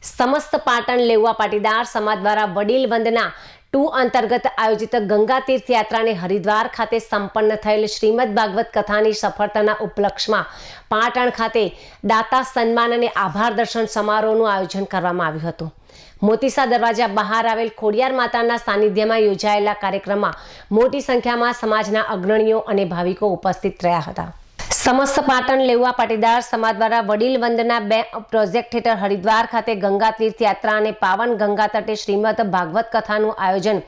સમસ્ત પાટણ લેઉવા પાટીદાર સમાજ દ્વારા વડીલ વંદના 2 અંતર્ગત આયોજિત ગંગા તીર્થ યાત્રાને હરિદ્વાર ખાતે સંપન્ન થયેલ શ્રીમદ ભાગવત કથાની સફળતાના ઉપલક્ષમાં પાટણ ખાતે દાતા સન્માન અને આભાર દર્શન સમારોહનું આયોજન કરવામાં આવ્યું હતું। મોતીસા દરવાજા બહાર આવેલ ખોડિયાર માતાના સાનિધ્યમાં યોજાયેલા કાર્યક્રમમાં મોટી સંખ્યામાં સમાજના અગ્રણીઓ અને ભાવિકો ઉપસ્થિત રહ્યા હતા। સમસ્ત પાટણ લેઉવા પાટીદાર સમાજ દ્વારા વડીલ વંદના 2 પ્રોજેક્ટ હેઠળ હરિદ્વાર ખાતે ગંગા તીર્થ યાત્રા અને પાવન ગંગા તટે શ્રીમદ ભાગવત કથાનું આયોજન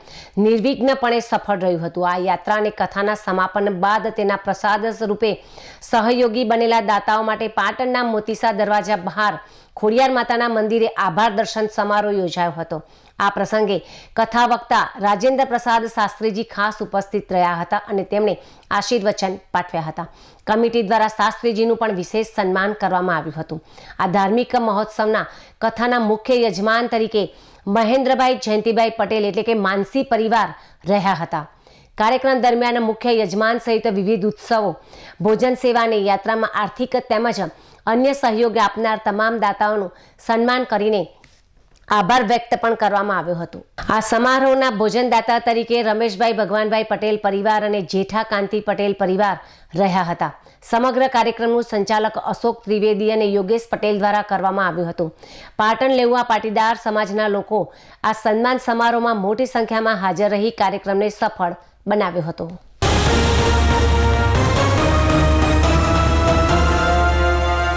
નિર્વિઘ્નપણે સફળ રહ્યું હતું। આ યાત્રા અને કથાના સમાપન બાદ તેના પ્રસાદ સ્વરૂપે સહયોગી બનેલા દાતાઓ માટે પાટણના મોતીસા દરવાજા બહાર ખોડિયાર માતાના મંદિરે આભાર દર્શન સમારોહ યોજાયો હતો। આ પ્રસંગે કથા વક્તા રાજેન્દ્ર પ્રસાદ શાસ્ત્રીજી ખાસ ઉપસ્થિત રહ્યા હતા અને તેમણે આશીર્વચન પાઠવ્યા હતા। કમિટી દ્વારા શાસ્ત્રીજીનું પણ વિશેષ સન્માન કરવામાં આવ્યું હતું। આ ધાર્મિક મહોત્સવના કથાના મુખ્ય યજમાન તરીકે મહેન્દ્રભાઈ જયંતિભાઈ પટેલ એટલે કે માનસી પરિવાર રહ્યા હતા। કાર્યક્રમ દરમિયાન મુખ્ય યજમાન સહિત વિવિધ ઉત્સવો, ભોજન સેવા અને યાત્રામાં આર્થિક તેમજ અન્ય સહયોગ આપનાર તમામ દાતાઓનું સન્માન કરીને આભાર વ્યક્ત પણ કરવામાં આવ્યો હતો। આ સમારોહના ભોજનદાતા તરીકે રમેશભાઈ ભગવાનભાઈ પટેલ પરિવાર અને જેઠા કાંતિ પટેલ પરિવાર રહ્યા હતા। સમગ્ર કાર્યક્રમનું સંચાલક અશોક ત્રિવેદી અને યોગેશ પટેલ દ્વારા કરવામાં આવ્યું હતું। પાટણ લેઉવા પાટીદાર સમાજના લોકો આ સન્માન સમારોહમાં મોટી સંખ્યામાં હાજર રહી કાર્યક્રમને સફળ બનાવ્યો હતો।